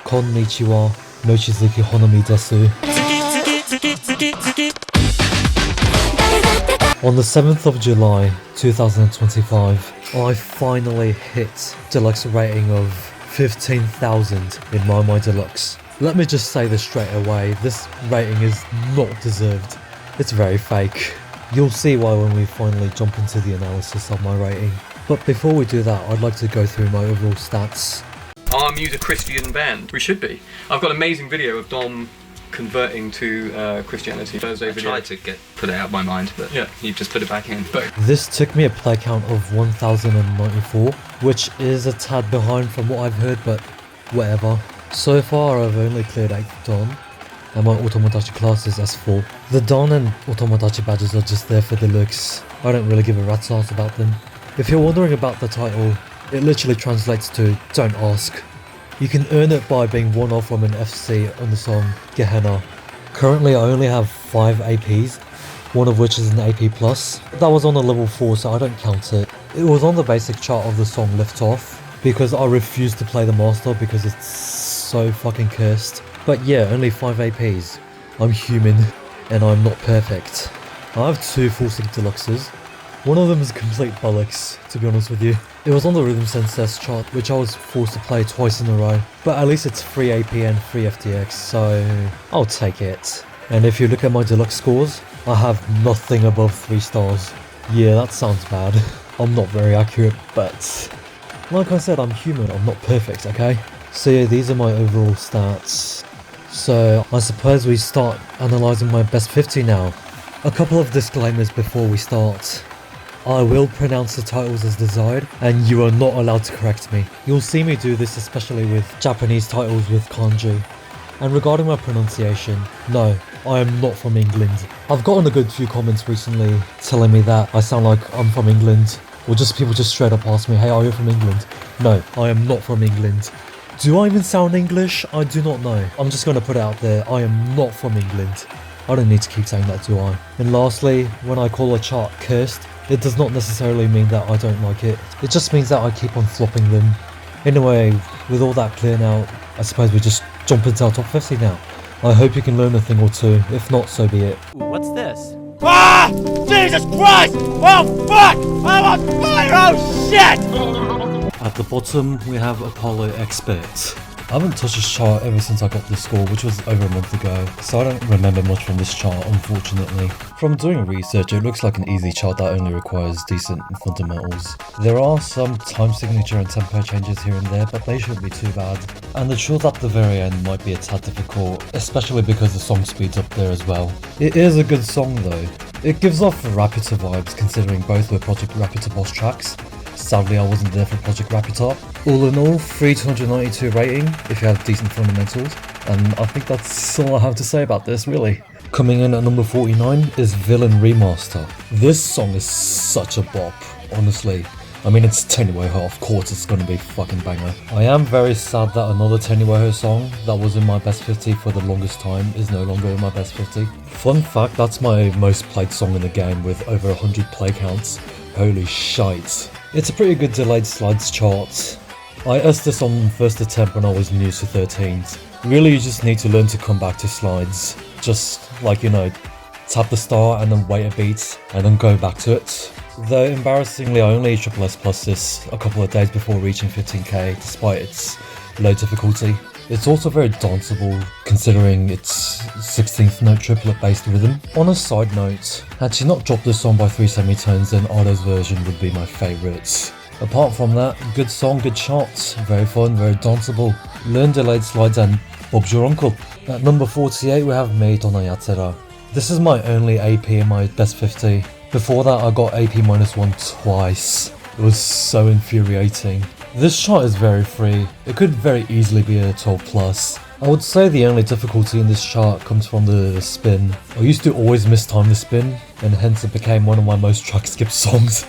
Konnichiwa, Mochizuki Honami desu. On the 7th of July 2025, I finally hit deluxe rating of 15,000 in maimai deluxe. Let me just say this straight away, this rating is not deserved. It's very fake. You'll see why when we finally jump into the analysis of my rating. But before we do that, I'd like to go through my overall stats. Are Muse a Christian band? We should be. I've got an amazing video of Dom converting to Christianity. Thursday video. I tried to put it out of my mind, but yeah, you just put it back in. But this took me a play count of 1094, which is a tad behind from what I've heard, but whatever. So far I've only cleared 8 Don, and my Otomodachi class is S4. The Don and Otomodachi badges are just there for the looks. I don't really give a rat's ass about them. If you're wondering about the title, it literally translates to "Don't Ask." You can earn it by being one off from an FC on the song Gehenna. Currently I only have 5 APs, one of which is an AP+. That was on a level 4, so I don't count it. It was on the basic chart of the song Lift Off, because I refused to play the master because it's so fucking cursed. But yeah, only 5 APs. I'm human, and I'm not perfect. I have 2 full sync deluxes. One of them is complete bollocks, to be honest with you. It was on the Rhythm Sense chart, which I was forced to play twice in a row. But at least it's free AP and free FTX, so I'll take it. And if you look at my deluxe scores, I have nothing above 3 stars. Yeah, that sounds bad. I'm not very accurate, but like I said, I'm human, I'm not perfect, okay? So yeah, these are my overall stats. So I suppose we start analysing my best 50 now. A couple of disclaimers before we start. I will pronounce the titles as desired, and you are not allowed to correct me. You'll see me do this especially with Japanese titles with kanji. And regarding my pronunciation, no, I am not from England. I've gotten a good few comments recently telling me that I sound like I'm from England, or just people just straight up ask me, hey, are you from England? No, I am not from England. Do I even sound English? I do not know. I'm just going to put it out there, I am not from England. I don't need to keep saying that, do I? And lastly, when I call a chart cursed, it does not necessarily mean that I don't like it. It just means that I keep on flopping them. Anyway, with all that clear now, I suppose we just jump into our top 50 now. I hope you can learn a thing or two. If not, so be it. What's this? Ah! Jesus Christ! Oh fuck! I'm on fire! Oh shit! At the bottom, we have Apollo Expert. I haven't touched this chart ever since I got the score, which was over a month ago, so I don't remember much from this chart, unfortunately. From doing research, it looks like an easy chart that only requires decent fundamentals. There are some time signature and tempo changes here and there, but they shouldn't be too bad. And the chords at the very end might be a tad difficult, especially because the song speeds up there as well. It is a good song though. It gives off Rapita vibes considering both were Project Rapita boss tracks. Sadly, I wasn't there for Project Rapita. All in all, 392 rating if you have decent fundamentals, and I think that's all I have to say about this, really. Coming in at number 49 is Villain Remaster. This song is such a bop, honestly. I mean, it's Te ni o ha, of course it's gonna be a fucking banger. I am very sad that another Te ni o ha song that was in my best 50 for the longest time is no longer in my best 50. Fun fact, that's my most played song in the game with over 100 play counts. Holy shite. It's a pretty good delayed slides chart. I S this on first attempt when I was new to 13s. Really, you just need to learn to come back to slides. Just like, you know, tap the star and then wait a beat and then go back to it. Though embarrassingly, I only triple S plus this a couple of days before reaching 15k despite its low difficulty. It's also very danceable considering its 16th note triplet based rhythm. On a side note, had she not dropped this song by 3 semitones, then Ardo's version would be my favourite. Apart from that, good song, good shots, very fun, very danceable. Learn delayed slides and Bob's your uncle. At number 48 we have Me Donna Yatsura. This is my only AP in my best 50. Before that I got AP -1 twice. It was so infuriating. This chart is very free. It could very easily be a 12+. I would say the only difficulty in this chart comes from the spin. I used to always mistime the spin, and hence it became one of my most track skip songs.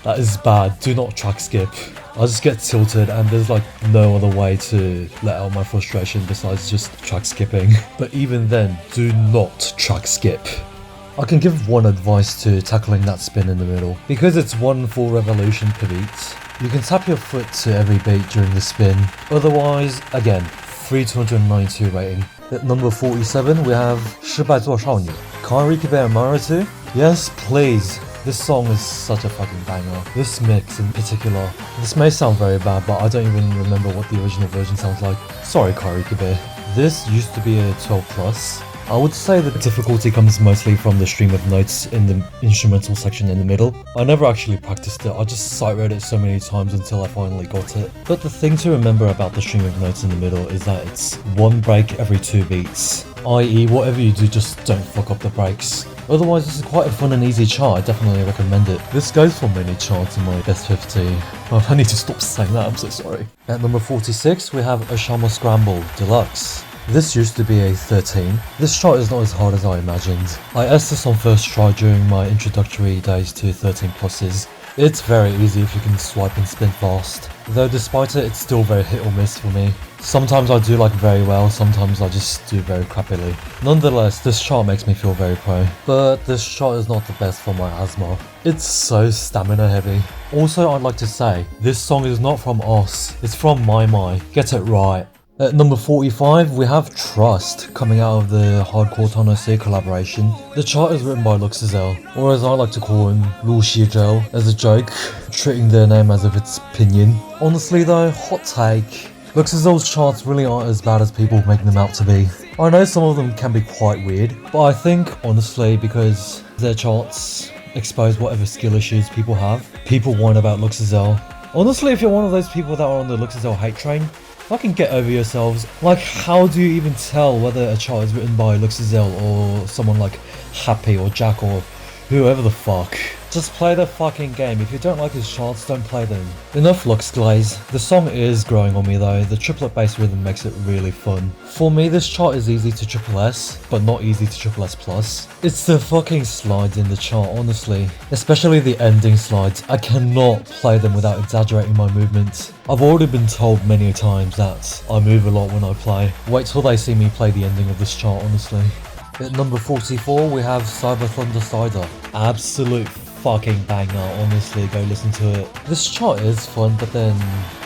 That is bad, do not track skip. I just get tilted and there's like no other way to let out my frustration besides just track skipping. But even then, do not track skip. I can give one advice to tackling that spin in the middle. Because it's one full revolution per beat, you can tap your foot to every beat during the spin. Otherwise, again, 292 rating. At number 47, we have 失败做少女. Kairiki Bear Marutu? Yes, please. This song is such a fucking banger. This mix in particular. This may sound very bad, but I don't even remember what the original version sounds like. Sorry, Kairiki Bear. This used to be a 12+. I would say the difficulty comes mostly from the stream of notes in the instrumental section in the middle. I never actually practiced it, I just sight read it so many times until I finally got it. But the thing to remember about the stream of notes in the middle is that it's one break every 2 beats. I.e. whatever you do, just don't fuck up the breaks. Otherwise, this is quite a fun and easy chart, I definitely recommend it. This goes for many charts in my best 50. Oh, I need to stop saying that, I'm so sorry. At number 46, we have Oshama Scramble Deluxe. This used to be a 13. This chart is not as hard as I imagined. I asked this on first try during my introductory days to 13 pluses. It's very easy if you can swipe and spin fast. Though despite it, it's still very hit or miss for me. Sometimes I do like very well, sometimes I just do very crappily. Nonetheless, this chart makes me feel very pro. But this chart is not the best for my asthma. It's so stamina heavy. Also, I'd like to say, this song is not from us, it's from Maimai. Get it right. At number 45, we have Trust, coming out of the Hardcore Tonose collaboration. The chart is written by Luxizel, or as I like to call him, Lu Shizhou, as a joke, treating their name as if it's Pinyin. Honestly though, hot take, Luxizel's charts really aren't as bad as people make them out to be. I know some of them can be quite weird, but I think, honestly, because their charts expose whatever skill issues people have, people whine about Luxizel. Honestly, if you're one of those people that are on the Luxizel hate train, fucking get over yourselves. Like, how do you even tell whether a chart is written by Luxizel or someone like Happy or Jack or whoever the fuck? Just play the fucking game. If you don't like his charts, don't play them. Enough Lux Glaze. The song is growing on me though. The triplet bass rhythm makes it really fun. For me, this chart is easy to triple S, but not easy to triple S plus. It's the fucking slides in the chart, honestly. Especially the ending slides. I cannot play them without exaggerating my movements. I've already been told many times that I move a lot when I play. Wait till they see me play the ending of this chart, honestly. At number 44, we have Cyber Thunder Cider. Absolute fucking banger, honestly, go listen to it. This chart is fun, but then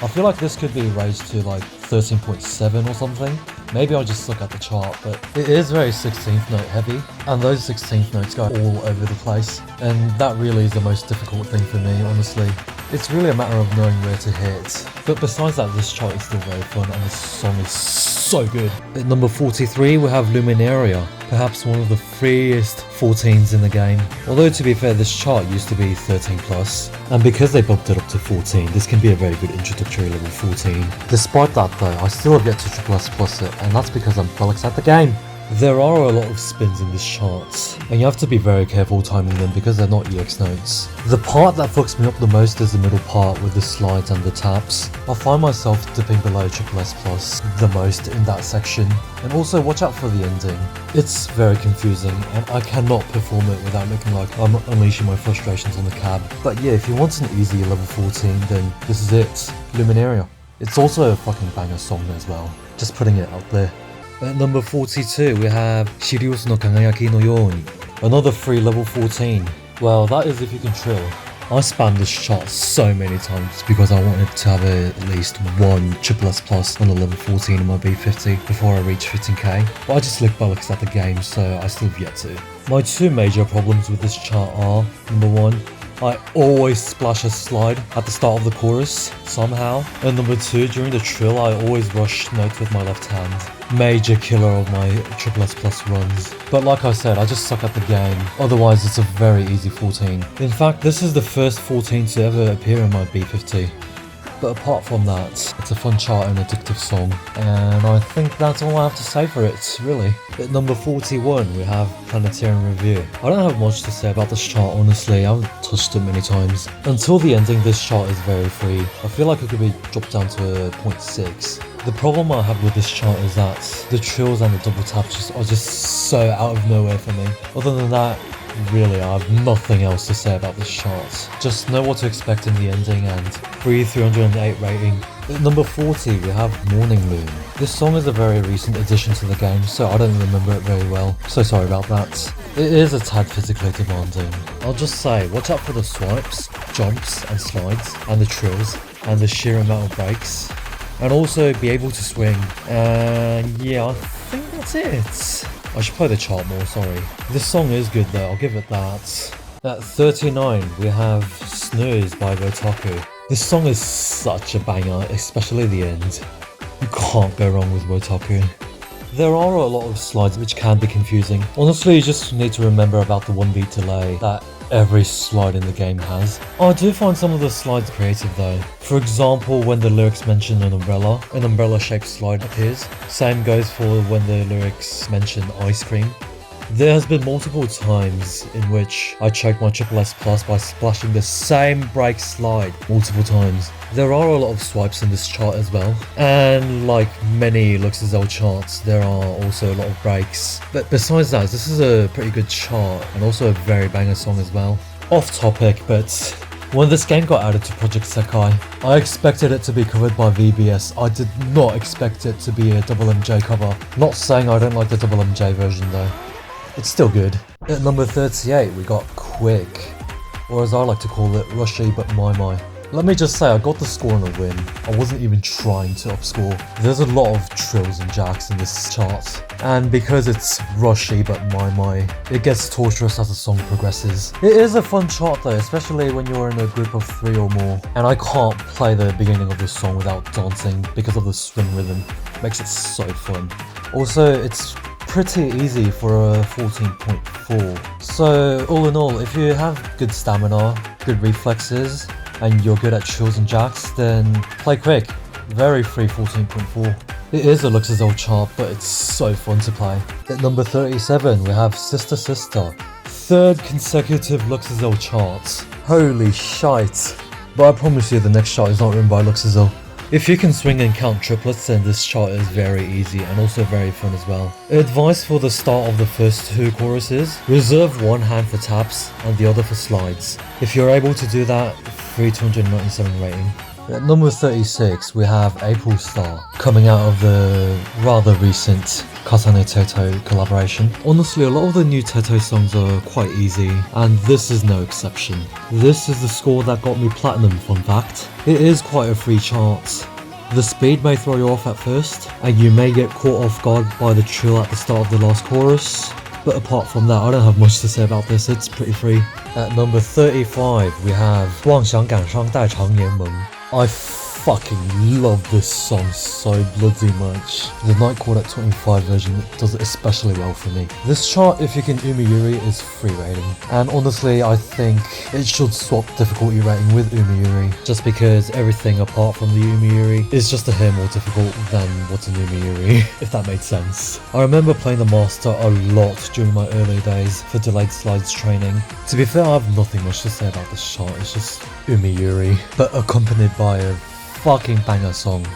I feel like this could be raised to like 13.7 or something. Maybe I just suck at the chart, but it is very 16th note heavy, and those 16th notes go all over the place, and that really is the most difficult thing for me, honestly. It's really a matter of knowing where to hit. But besides that, this chart is still very fun, and this song is so good. At number 43, we have Luminaria, perhaps one of the freest 14s in the game. Although to be fair, this chart used to be 13+, and because they bumped it up to 14, this can be a very good introductory level 14. Despite that though, I still have yet to triple S plus it, and that's because I'm Felix at the game. There are a lot of spins in this chart, and you have to be very careful timing them because they're not EX notes. The part that fucks me up the most is the middle part with the slides and the taps. I find myself dipping below triple S plus the most in that section, and also watch out for the ending. It's very confusing, and I cannot perform it without looking like I'm unleashing my frustrations on the cab. But yeah, if you want an easy level 14, then this is it, Luminaria. It's also a fucking banger song as well, just putting it out there. At number 42, we have Shiriusu no Kagayaki no Yoni, another free level 14. Well, that is if you can trill. I spammed this chart so many times because I wanted to have at least one triple S plus on a level 14 in my B50 before I reach 15k, but I just licked bollocks at the game, so I still have yet to. My two major problems with this chart are, number one, I always splash a slide at the start of the chorus, somehow. And number two, during the trill, I always rush notes with my left hand. Major killer of my triple S plus runs. But like I said, I just suck at the game. Otherwise, it's a very easy 14. In fact, this is the first 14 to ever appear in my B50. But apart from that, it's a fun chart and addictive song, and I think that's all I have to say for it, really. At number 41, we have Planetarian Review. I don't have much to say about this chart, honestly. I haven't touched it many times. Until the ending, this chart is very free. I feel like it could be dropped down to a 0.6. The problem I have with this chart is that the trills and the double taps are just so out of nowhere for me. Other than that, really, I have nothing else to say about this chart. Just know what to expect in the ending and free 308 rating. At number 40, we have Morning Moon. This song is a very recent addition to the game, so I don't remember it very well. So sorry about that. It is a tad physically demanding. I'll just say, watch out for the swipes, jumps and slides, and the trills, and the sheer amount of breaks. and also be able to swing. And yeah, I think that's it. I should play the chart more, sorry. This song is good though, I'll give it that. At 39, we have Snooze by Wotaku. This song is such a banger, especially the end. You can't go wrong with Wotaku. There are a lot of slides which can be confusing. Honestly, you just need to remember about the 1 beat delay that every slide in the game has. I do find some of the slides creative though. For example, when the lyrics mention an umbrella shaped slide appears. Same goes for when the lyrics mention ice cream. There has been multiple times in which I choked my SSS Plus by splashing the same break slide multiple times. There are a lot of swipes in this chart as well, and like many Luxazel charts, there are also a lot of breaks. But besides that, this is a pretty good chart and also a very banger song as well. Off topic, but when this game got added to Project Sekai, I expected it to be covered by VBS. I did not expect it to be a Double MJ cover. Not saying I don't like the Double MJ version though. It's still good. At number 38, we got Quick, or as I like to call it, Rushy but Maimai. Let me just say, I got the score on a win. I wasn't even trying to upscore. There's a lot of trills and jacks in this chart, and because it's Rushy but Maimai, it gets torturous as the song progresses. It is a fun chart though, especially when you're in a group of 3 or more, and I can't play the beginning of the song without dancing because of the swing rhythm. Makes it so fun. Also, it's pretty easy for a 14.4. So all in all, if you have good stamina, good reflexes, and you're good at trills and jacks, then play Quick. Very free 14.4. It is a Luxazel chart, but it's so fun to play. At number 37, we have Sister Sister. 3rd consecutive Luxazel charts. Holy shite. But I promise you the next chart is not written by Luxazel. If you can swing and count triplets, then this chart is very easy and also very fun as well. Advice for the start of the first 2 choruses: reserve one hand for taps and the other for slides. If you're able to do that, free 297 rating. At number 36, we have April Star, coming out of the rather recent Kasane Teto collaboration. Honestly, a lot of the new Teto songs are quite easy, and this is no exception. This is the score that got me platinum, fun fact. It is quite a free chart. The speed may throw you off at first, and you may get caught off guard by the trill at the start of the last chorus. But apart from that, I don't have much to say about this, it's pretty free. At number 35, we have 妄想赶上代偿联盟. I fucking love this song so bloody much. The Nightcord at 25 version does it especially well for me. This chart, if you can Umiyuri, is free rating. And honestly, I think it should swap difficulty rating with Umiyuri, just because everything apart from the Umiyuri is just a hair more difficult than what's an Umiyuri, if that made sense. I remember playing the Master a lot during my early days for delayed slides training. To be fair, I have nothing much to say about this chart, it's just Umiyuri, but accompanied by a fucking banger song.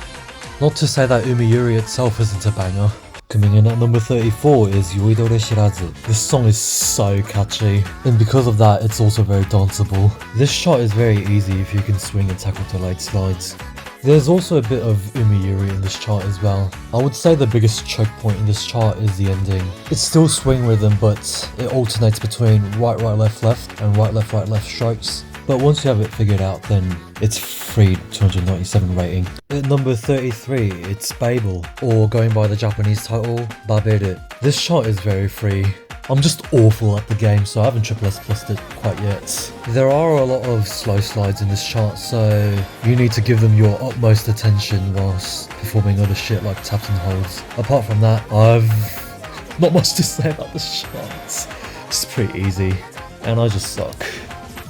Not to say that Umiyuri itself isn't a banger. Coming in at number 34 is Yoidore Shirazu. This song is so catchy, and because of that, it's also very danceable. This chart is very easy if you can swing and tackle delayed slides. There's also a bit of Umiyuri in this chart as well. I would say the biggest choke point in this chart is the ending. It's still swing rhythm, but it alternates between right, left, and right, left strokes. But once you have it figured out, then it's free 297 rating. At number 33, it's Babel, or going by the Japanese title, Baberu. This chart is very free. I'm just awful at the game, so I haven't SSS Plused it quite yet. There are a lot of slow slides in this chart, so you need to give them your utmost attention whilst performing other shit like taps and holds. Apart from that, I've not much to say about this chart. It's pretty easy, and I just suck.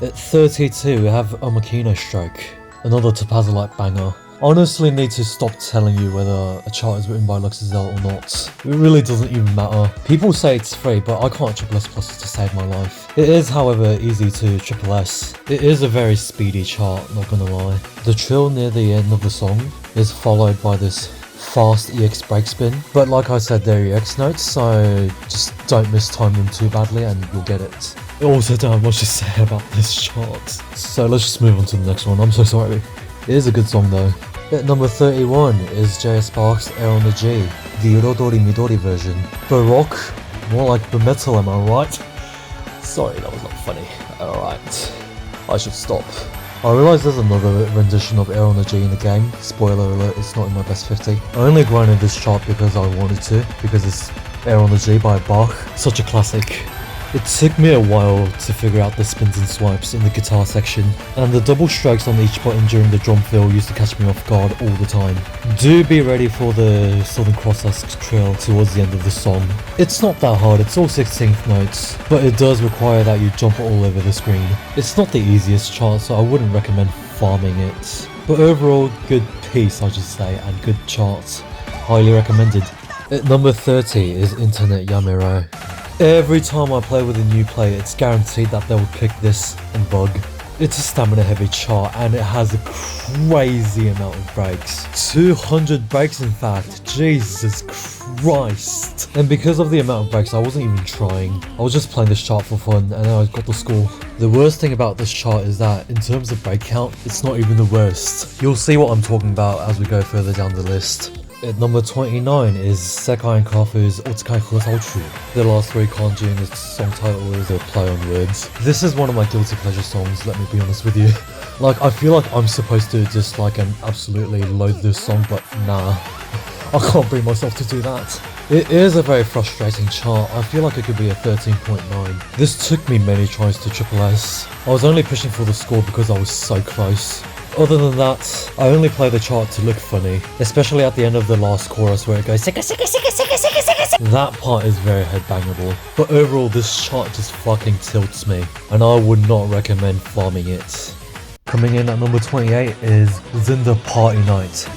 At 32, we have Omakino Stroke, another Topazolite banger. I honestly need to stop telling you whether a chart is written by Luxazel or not. It really doesn't even matter. People say it's free, but I can't SSS Plus it to save my life. It is, however, easy to SSS. It is a very speedy chart, not gonna lie. The trill near the end of the song is followed by this fast EX break spin, but like I said, they're EX notes, so just don't mistime them too badly and you'll get it. I also don't have much to say about this chart, so let's just move on to the next one. I'm so sorry. It is a good song though. At number 31 is JS Park's Air on the G, the Urodori Midori version. Baroque, more like Metal, am I right? Sorry, that was not funny. Alright, I should stop. I realise there's another rendition of Air on the G in the game. Spoiler alert, it's not in my best 50. I only grinded this chart because I wanted to, because it's Air on the G by Bach. Such a classic. It took me a while to figure out the spins and swipes in the guitar section, and the double strikes on each button during the drum fill used to catch me off guard all the time. Do be ready for the Southern Cross-esque trill towards the end of the song. It's not that hard, it's all 16th notes, but it does require that you jump all over the screen. It's not the easiest chart, so I wouldn't recommend farming it. But overall, good piece I should say, and good chart. Highly recommended. At number 30 is Internet Yamero. Every time I play with a new player, it's guaranteed that they will pick this and bug. It's a stamina heavy chart and it has a crazy amount of breaks. 200 breaks in fact, Jesus Christ. And because of the amount of breaks, I wasn't even trying. I was just playing this chart for fun and then I got the score. The worst thing about this chart is that in terms of break count, it's not even the worst. You'll see what I'm talking about as we go further down the list. At number 29 is Sekai and Kafu's Otsukai Furusaochu. The last three kanji in its song title is a play on words. This is one of my guilty pleasure songs, let me be honest with you. Like, I feel like I'm supposed to just like and absolutely loathe this song, but nah. I can't bring myself to do that. It is a very frustrating chart. I feel like it could be a 13.9. This took me many tries to triple S. I was only pushing for the score because I was so close. Other than that, I only play the chart to look funny, especially at the end of the last chorus where it goes sika sika sika sika sika sika sika. That part is very headbangable, but overall this chart just fucking tilts me, and I would not recommend farming it. Coming in at number 28 is Zinda Party Night.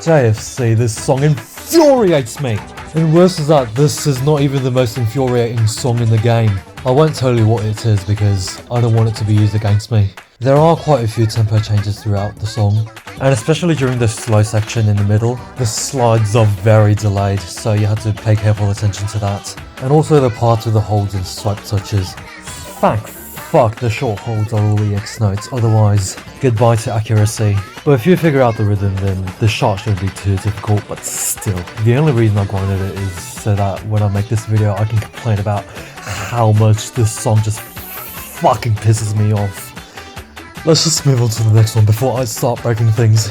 JFC, this song infuriates me! And worse is that this is not even the most infuriating song in the game. I won't tell you what it is because I don't want it to be used against me. There are quite a few tempo changes throughout the song, and especially during the slow section in the middle, the slides are very delayed, so you have to pay careful attention to that. And also the part with the holds and swipe touches. Thank fuck the short holds are all EX notes, otherwise goodbye to accuracy. But if you figure out the rhythm, then the shot shouldn't be too difficult, but still. The only reason I grinded it is so that when I make this video I can complain about how much this song just fucking pisses me off. Let's just move on to the next one before I start breaking things.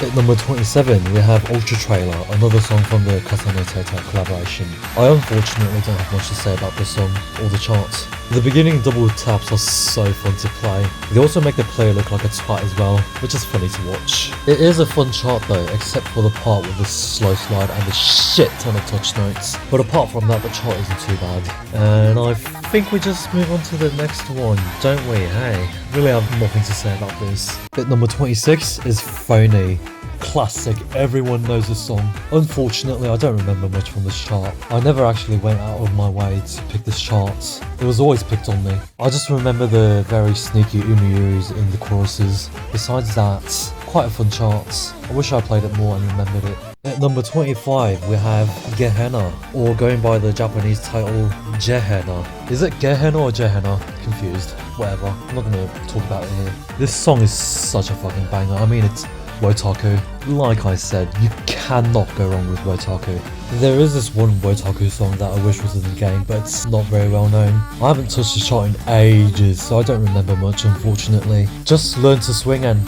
At number 27, we have Ultra Trailer, another song from the Katane Teta collaboration. I unfortunately don't have much to say about this song or the charts. The beginning double taps are so fun to play. They also make the player look like a twat as well, which is funny to watch. It is a fun chart though, except for the part with the slow slide and the shit ton of touch notes. But apart from that, the chart isn't too bad. And I think we just move on to the next one, don't we? Hey, really have nothing to say about this. At number 26 is Phony. Classic, everyone knows this song. Unfortunately, I don't remember much from this chart. I never actually went out of my way to pick this chart. It was always picked on me. I just remember the very sneaky umiyuris in the choruses. Besides that, quite a fun chart. I wish I played it more and remembered it. At number 25, we have Gehenna, or going by the Japanese title, Jehenna. Is it Gehenna or Jehenna? Confused. Whatever, I'm not gonna talk about it here. This song is such a fucking banger. I mean, it's Wotaku. Like I said, you cannot go wrong with Wotaku. There is this one Wotaku song that I wish was in the game, but it's not very well known. I haven't touched the chart in ages, so I don't remember much unfortunately. Just learn to swing and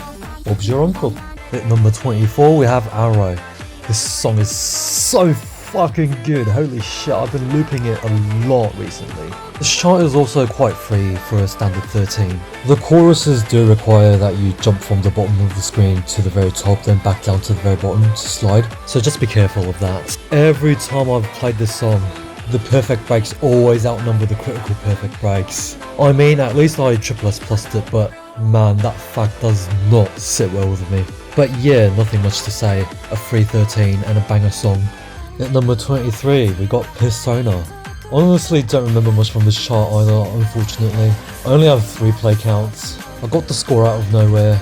Bob's your uncle. At number 24, we have Arrow. This song is so fucking good, holy shit, I've been looping it a lot recently. This chart is also quite free for a standard 13. The choruses do require that you jump from the bottom of the screen to the very top, then back down to the very bottom to slide, so just be careful of that. Every time I've played this song, the perfect breaks always outnumber the critical perfect breaks. I mean, at least I triple S plussed it, but man, that fact does not sit well with me. But yeah, nothing much to say, a free 13 and a banger song. At number 23, we got Persona. Honestly, don't remember much from this chart either, unfortunately. I only have 3 play counts. I got the score out of nowhere.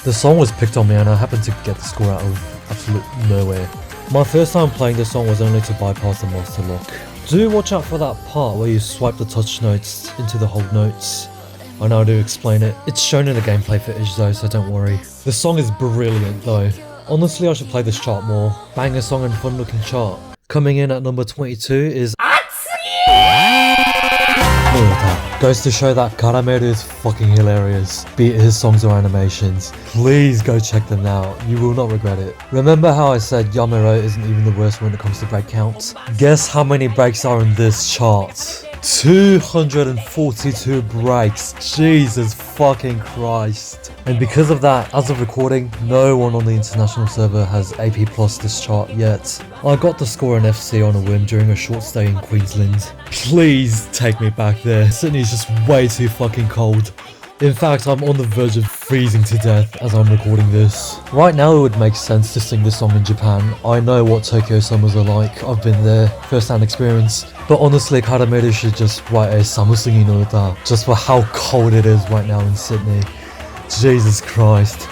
The song was picked on me and I happened to get the score out of absolute nowhere. My first time playing this song was only to bypass the master lock. Do watch out for that part where you swipe the touch notes into the hold notes. I know how to explain it. It's shown in the gameplay footage though, so don't worry. The song is brilliant though. Honestly, I should play this chart more. Banger song and fun looking chart. Coming in at number 22 is Inuta. Goes to show that Karameru is fucking hilarious, be it his songs or animations. Please go check them out, you will not regret it. Remember how I said Yamero isn't even the worst when it comes to break counts? Guess how many breaks are in this chart? 242 breaks. Jesus fucking Christ. And because of that, as of recording, no one on the international server has AP plus this chart yet. I got the score in FC on a whim during a short stay in Queensland. Please take me back there. Sydney's just way too fucking cold. In fact, I'm on the verge of freezing to death as I'm recording this. Right now it would make sense to sing this song in Japan. I know what Tokyo summers are like, I've been there, first-hand experience. But honestly, Karameru should just write a Samusugi no uta just for how cold it is right now in Sydney. Jesus Christ.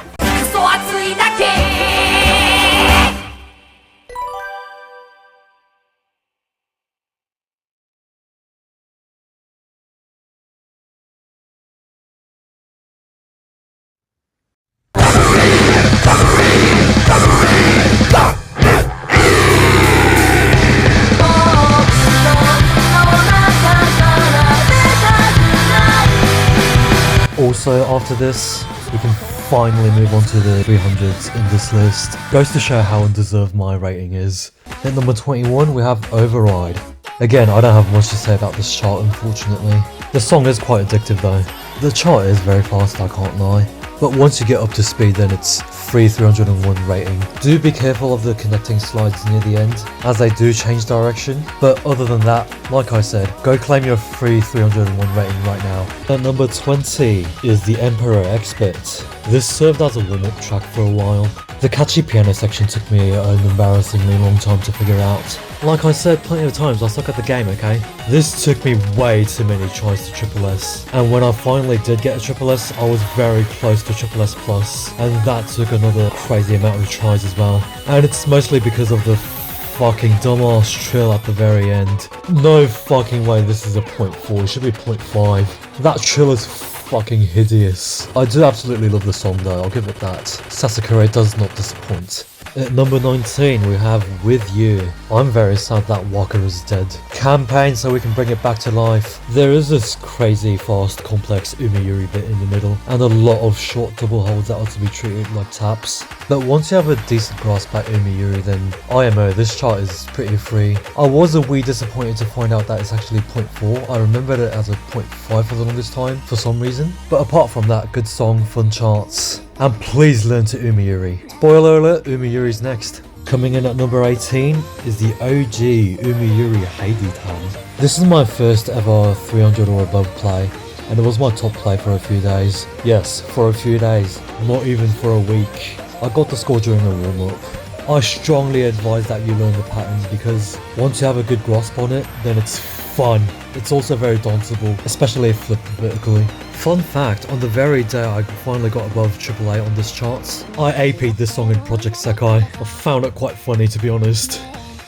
Also, after this, we can finally move on to the 300s in this list. Goes to show how undeserved my rating is. At number 21, we have Override. Again, I don't have much to say about this chart, unfortunately. The song is quite addictive though. The chart is very fast, I can't lie. But once you get up to speed, then it's free 301 rating. Do be careful of the connecting slides near the end, as they do change direction. But other than that, like I said, go claim your free 301 rating right now. At number 20 is the Emperor Expert. This served as a warm-up track for a while. The catchy piano section took me an embarrassingly long time to figure out. Like I said plenty of times, I suck at the game, okay? This took me way too many tries to Triple S, and when I finally did get a Triple S, I was very close to Triple S Plus, and that took another crazy amount of tries as well. And it's mostly because of the fucking dumbass trill at the very end. No fucking way this is a 0.4, it should be 0.5. That trill is fucking hideous. I do absolutely love the song though, I'll give it that. Sasakure does not disappoint. At number 19 we have With You. I'm very sad that Waka is dead. Campaign so we can bring it back to life. There is this crazy fast complex Umiyuri bit in the middle and a lot of short double holds that are to be treated like taps. But once you have a decent grasp at Umiyuri, then IMO, this chart is pretty free. I was a wee disappointed to find out that it's actually 0.4. I remembered it as a 0.5 for the longest time for some reason. But apart from that, good song, fun charts. And please learn to Umiyuri. Spoiler alert, Umiyuri's next. Coming in at number 18 is the OG Umiyuri Heidi-tan. This is my first ever 300 or above play, and it was my top play for a few days. Yes, for a few days, not even for a week. I got the score during a warm-up. I strongly advise that you learn the patterns because once you have a good grasp on it, then it's fun. It's also very danceable, especially if flipped vertically. Fun fact, on the very day I finally got above AAA on this chart, I AP'd this song in Project Sekai. I found it quite funny to be honest.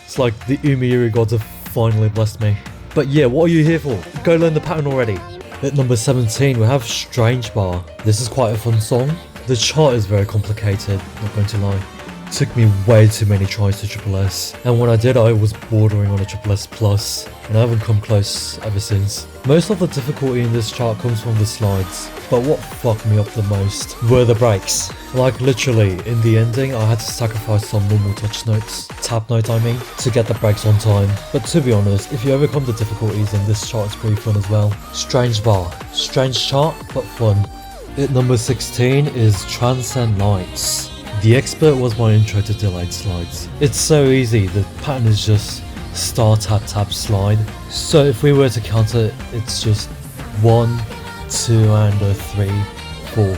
It's like the Umiyuri gods have finally blessed me. But yeah, what are you here for? Go learn the pattern already. At number 17 we have Strange Bar. This is quite a fun song. The chart is very complicated, not going to lie. Took me way too many tries to Triple S, and when I did I was bordering on a Triple S Plus, and I haven't come close ever since. Most of the difficulty in this chart comes from the slides, but what fucked me up the most were the breaks. Like literally, in the ending I had to sacrifice some normal touch notes, tap notes I mean, to get the breaks on time. But to be honest, if you overcome the difficulties then this chart is pretty fun as well. Strange Bar. Strange chart, but fun. At number 16 is Transcend Lights. The Expert was my intro to delayed slides. It's so easy, the pattern is just start tap tap slide. So if we were to count it, it's just 1, 2 and a 3, 4.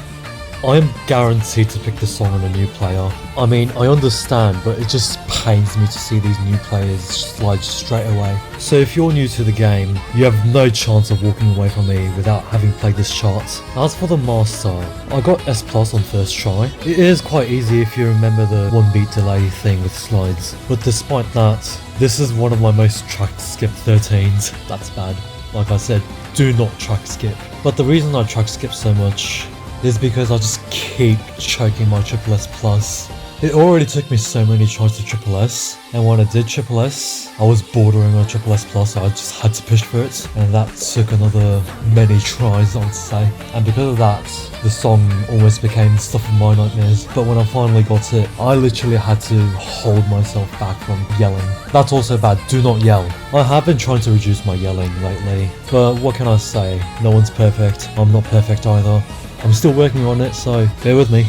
I am guaranteed to pick this song on a new player. I mean, I understand, but it just pains me to see these new players slide straight away. So if you're new to the game, you have no chance of walking away from me without having played this chart. As for the master, I got S plus on first try. It is quite easy if you remember the 1 beat delay thing with slides. But despite that, this is one of my most tracked skip 13s. That's bad. Like I said, do not track skip. But the reason I track skip so much is because I just keep choking my Triple S Plus. It already took me so many tries to triple S, and when I did triple S, I was bordering on triple S plus, so I just had to push for it, and that took another many tries, I would say. And because of that, the song almost became stuff of my nightmares. But when I finally got it, I literally had to hold myself back from yelling. That's also bad, do not yell. I have been trying to reduce my yelling lately, but what can I say? No one's perfect, I'm not perfect either. I'm still working on it, so bear with me.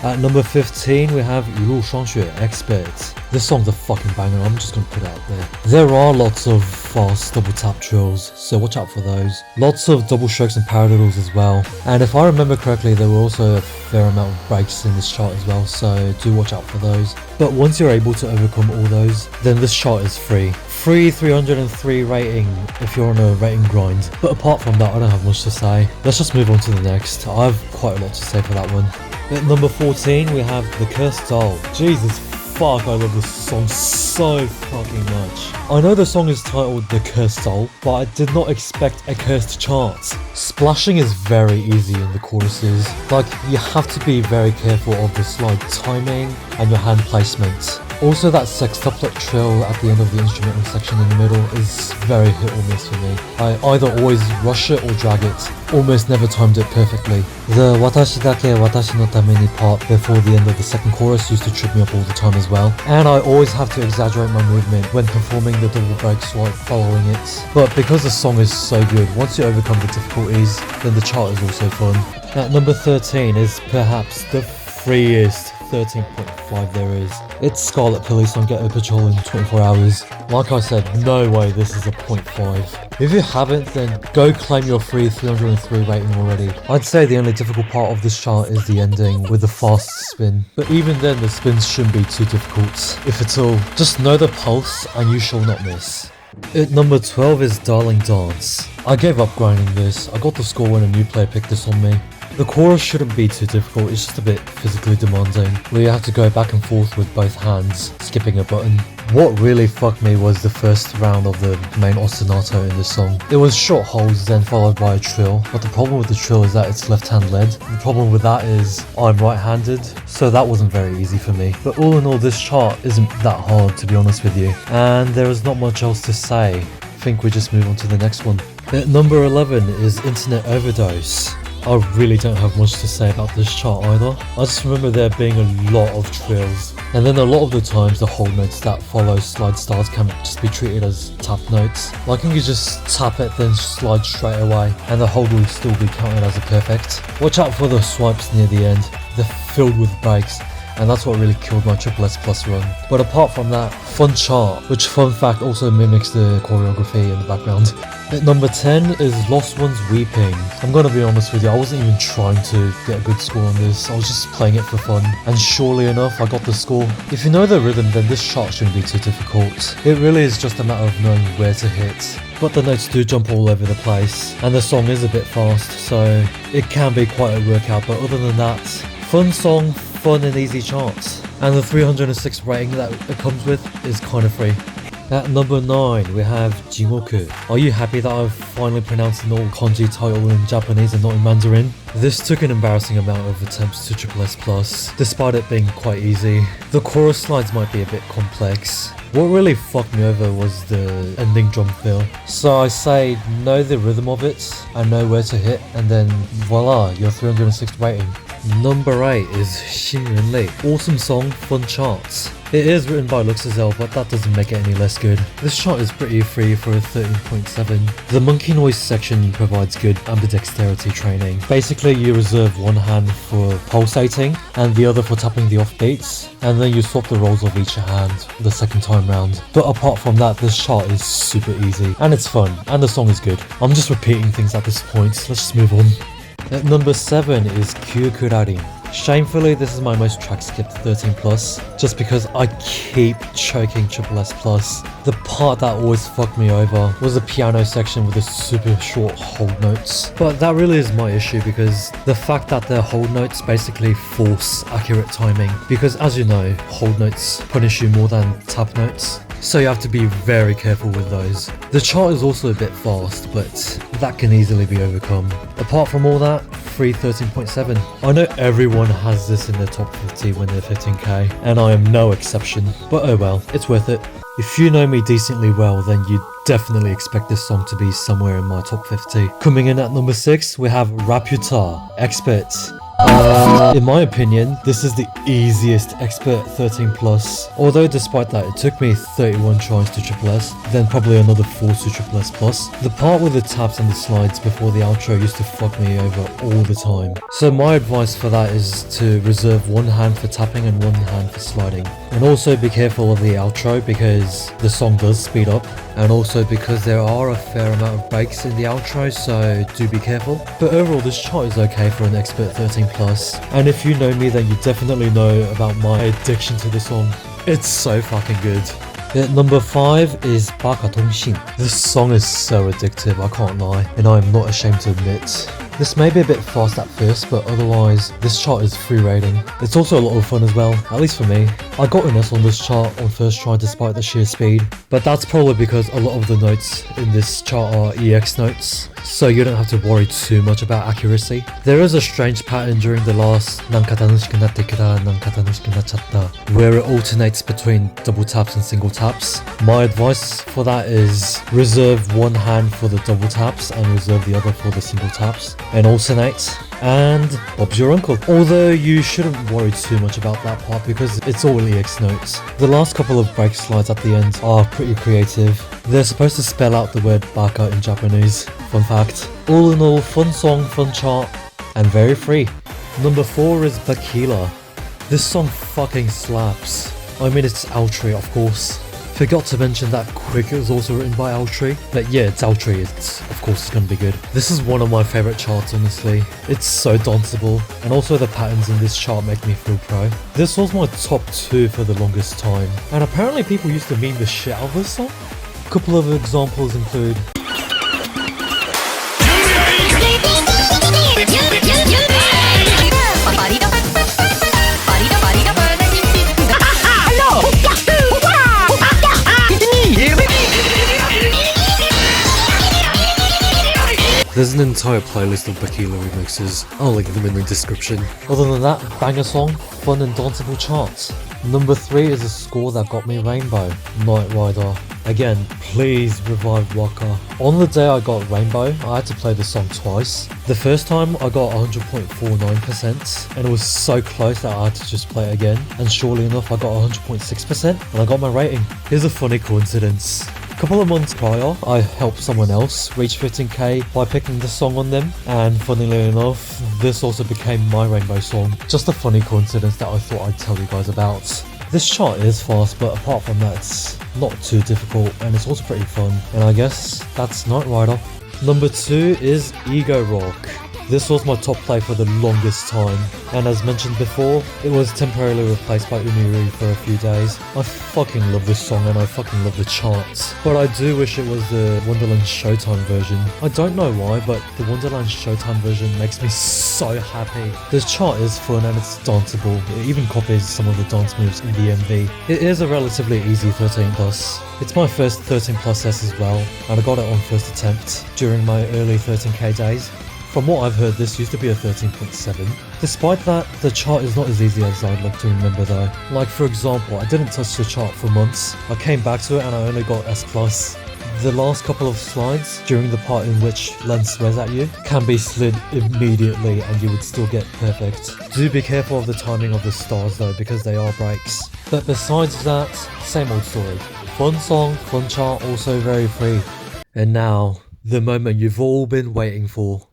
At number 15, we have 雨露霜雪 Expert. This song's a fucking banger, I'm just gonna put it out there. There are lots of fast double tap drills, so watch out for those. Lots of double strokes and paradiddles as well. And if I remember correctly, there were also a fair amount of breaks in this chart as well, so do watch out for those. But once you're able to overcome all those, then this chart is free. Free 303 rating if you're on a rating grind. But apart from that, I don't have much to say. Let's just move on to the next. I have quite a lot to say for that one. At number 14, we have The Cursed Doll. Jesus fuck, I love this song so fucking much. I know the song is titled The Cursed Doll, but I did not expect a cursed chart. Splashing is very easy in the choruses. Like, you have to be very careful of the slide timing and your hand placement. Also, that sextuplet trill at the end of the instrumental section in the middle is very hit or miss for me. I either always rush it or drag it. Almost never timed it perfectly. The watashi dake watashi no tameni part before the end of the second chorus used to trip me up all the time as well. And I always have to exaggerate my movement when performing the double break swipe following it. But because the song is so good, once you overcome the difficulties, then the chart is also fun. At number 13 is perhaps the freest 13.5 there is. It's Scarlet Police on Ghetto Patrol in 24 hours. Like I said, no way this is a 0.5. If you haven't, then go claim your free 303 rating already. I'd say the only difficult part of this chart is the ending with the fast spin. But even then, the spins shouldn't be too difficult, if at all. Just know the pulse and you shall not miss. At number 12 is Darling Dance. I gave up grinding this. I got the score when a new player picked this on me. The chorus shouldn't be too difficult, it's just a bit physically demanding, where you have to go back and forth with both hands, skipping a button. What really fucked me was the first round of the main ostinato in this song. It was short holds then followed by a trill, but the problem with the trill is that it's left hand led. The problem with that is I'm right handed, so that wasn't very easy for me. But all in all, this chart isn't that hard, to be honest with you, and there is not much else to say. I think we just move on to the next one. At number 11 is Internet Overdose. I really don't have much to say about this chart either. I just remember there being a lot of trills. And then a lot of the times the hold notes that follow slide starts can just be treated as tap notes. Like you can just tap it then slide straight away and the hold will still be counted as a perfect. Watch out for the swipes near the end. They're filled with breaks. And that's what really killed my Triple S Plus run. But apart from that, fun chart, which fun fact also mimics the choreography in the background. At number 10 is Lost Ones Weeping. I'm gonna be honest with you, I wasn't even trying to get a good score on this, I was just playing it for fun. And surely enough, I got the score. If you know the rhythm, then this chart shouldn't be too difficult. It really is just a matter of knowing where to hit. But the notes do jump all over the place, and the song is a bit fast, so it can be quite a workout, but other than that, fun song, fun and easy charts. And the 306 rating that it comes with is kind of free. At number 9 we have Jimoku. Are you happy that I've finally pronounced an old kanji title in Japanese and not in Mandarin? This took an embarrassing amount of attempts to Triple S Plus, despite it being quite easy. The chorus slides might be a bit complex. What really fucked me over was the ending drum fill. So I say know the rhythm of it and know where to hit, and then voila, your 306 rating. Number 8 is Shinrin Li. Awesome song, fun charts. It is written by Luxazel, but that doesn't make it any less good. This chart is pretty free for a 13.7. The monkey noise section provides good ambidexterity training. Basically, you reserve one hand for pulsating and the other for tapping the offbeats, and then you swap the roles of each hand the second time round. But apart from that, this chart is super easy, and it's fun, and the song is good. I'm just repeating things at this point, let's just move on. At number 7 is Kyukurarin. Shamefully, this is my most track skipped 13 plus, just because I keep choking Triple S plus. The part that always fucked me over was the piano section with the super short hold notes. But that really is my issue, because the fact that the hold notes basically force accurate timing, because as you know, hold notes punish you more than tap notes. so you have to be very careful with those. The chart is also a bit fast, but that can easily be overcome. Apart from all that, free 13.7. I know everyone has this in their top 50 when they're 15k, and I am no exception, but oh well, it's worth it. If you know me decently well, then you'd definitely expect this song to be somewhere in my top 50. Coming in at number 6, we have Raputa, Expert. In my opinion, this is the easiest Expert 13 plus. Although despite that, it took me 31 tries to triple S, then probably another 4 to triple S plus. The part with the taps and the slides before the outro used to fuck me over all the time. So my advice for that is to reserve one hand for tapping and one hand for sliding. And also be careful of the outro because the song does speed up. And also because there are a fair amount of breaks in the outro, so do be careful. But overall, this chart is okay for an Expert 13 plus. And if you know me, then you definitely know about my addiction to the song. It's so fucking good. At number 5 is Baka Tongshin. This song is so addictive, I can't lie, and I am not ashamed to admit. This may be a bit fast at first, but otherwise, this chart is free rating. It's also a lot of fun as well, at least for me. I got an S on this chart on first try despite the sheer speed, but that's probably because a lot of the notes in this chart are EX notes, so you don't have to worry too much about accuracy. There is a strange pattern during the last where it alternates between double taps and single taps. My advice for that is reserve one hand for the double taps and reserve the other for the single taps, and alternate, and Bob's your uncle. Although you shouldn't worry too much about that part because it's all EX notes. The last couple of break slides at the end are pretty creative. They're supposed to spell out the word baka in Japanese. Fun fact. All in all, fun song, fun chart, and very free. Number 4 is Bakila. This song fucking slaps. I mean, it's Altri, of course. Forgot to mention that Quick was also written by Altri, but yeah, it's Altri, of course it's gonna be good. This is one of my favourite charts, honestly. It's so danceable, and also the patterns in this chart make me feel pro. This was my top 2 for the longest time, and apparently people used to meme the shit out of this song. A couple of examples include there's an entire playlist of Bakila remixes, I'll link them in the description. Other than that, banger song, fun and danceable charts. Number 3 is a score that got me Rainbow, Knight Rider. Again, please revive Waka. On the day I got Rainbow, I had to play the song twice. The first time I got 100.49% and it was so close that I had to just play it again. And surely enough I got 100.6% and I got my rating. Here's a funny coincidence. A couple of months prior, I helped someone else reach 15k by picking the song on them, and funnily enough, this also became my Rainbow song. Just a funny coincidence that I thought I'd tell you guys about. This chart is fast, but apart from that, it's not too difficult, and it's also pretty fun, and I guess that's Knight Rider. Number 2 is Ego Rock. This was my top play for the longest time, and as mentioned before, it was temporarily replaced by Umiru for a few days. I fucking love this song and I fucking love the charts, but I do wish it was the Wonderland Showtime version. I don't know why, but the Wonderland Showtime version makes me so happy. This chart is fun and it's danceable. It even copies some of the dance moves in the MV. It is a relatively easy 13 plus. It's my first 13 plus S as well, and I got it on first attempt during my early 13k days. From what I've heard, this used to be a 13.7. Despite that, the chart is not as easy as I'd like to remember though. Like for example, I didn't touch the chart for months. I came back to it and I only got S+. The last couple of slides, during the part in which Len swears at you, can be slid immediately and you would still get perfect. Do be careful of the timing of the stars though, because they are breaks. But besides that, same old story. Fun song, fun chart, also very free. And now, the moment you've all been waiting for.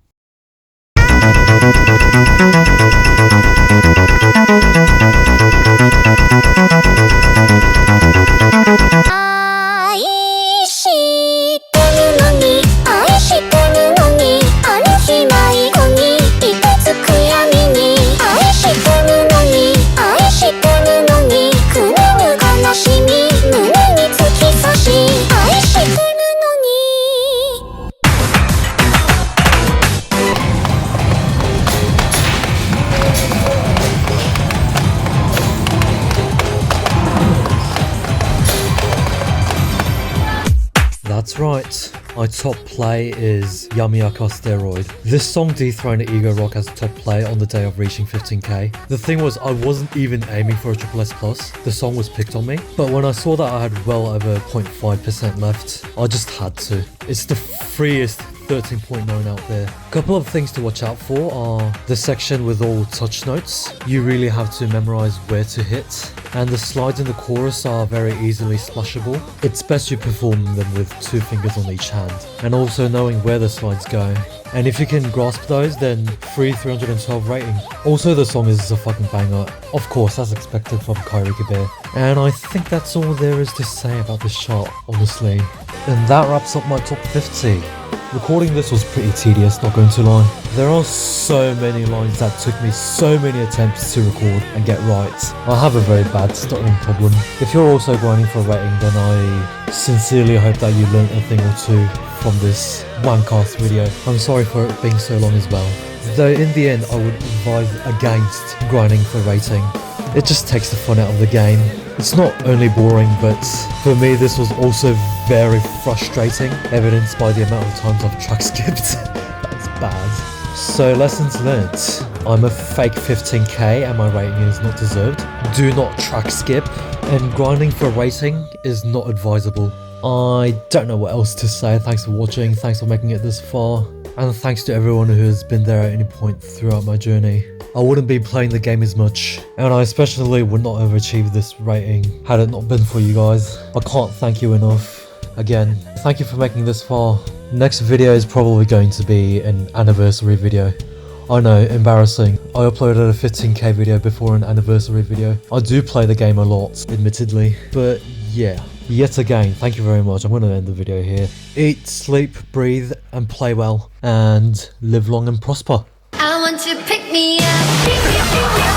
That's right. My top play is Yamiaka Steroid. This song dethroned Ego Rock as top play on the day of reaching 15k. The thing was, I wasn't even aiming for a SSS+. The song was picked on me. But when I saw that I had well over 0.5% left, I just had to. It's the freest 13.9 out there. A couple of things to watch out for are the section with all touch notes. You really have to memorize where to hit. And the slides in the chorus are very easily splashable. It's best you perform them with 2 fingers on each hand. And also knowing where the slides go. And if you can grasp those, then free 312 rating. Also, the song is a fucking banger. Of course, as expected from Kairiki Bear. And I think that's all there is to say about this chart, honestly. And that wraps up my top 50. Recording this was pretty tedious, not going to lie. There are so many lines that took me so many attempts to record and get right. I have a very bad stuttering problem. If you're also grinding for a rating, then I sincerely hope that you learned a thing or two from this wankcast video. I'm sorry for it being so long as well. Though in the end, I would advise against grinding for rating. It just takes the fun out of the game. It's not only boring, but for me this was also very frustrating, evidenced by the amount of times I've track skipped. That's bad. So lessons learnt. I'm a fake 15k and my rating is not deserved. Do not track skip, and grinding for rating is not advisable. I don't know what else to say. Thanks for watching, thanks for making it this far, and thanks to everyone who has been there at any point throughout my journey. I wouldn't be playing the game as much, and I especially would not have achieved this rating had it not been for you guys. I can't thank you enough. Again, thank you for making this far. Next video is probably going to be an anniversary video. I know, embarrassing. I uploaded a 15k video before an anniversary video. I do play the game a lot, admittedly, but yeah. Yet again, thank you very much. I'm going to end the video here. Eat, sleep, breathe, and play well, and live long and prosper. I want you to pick me up.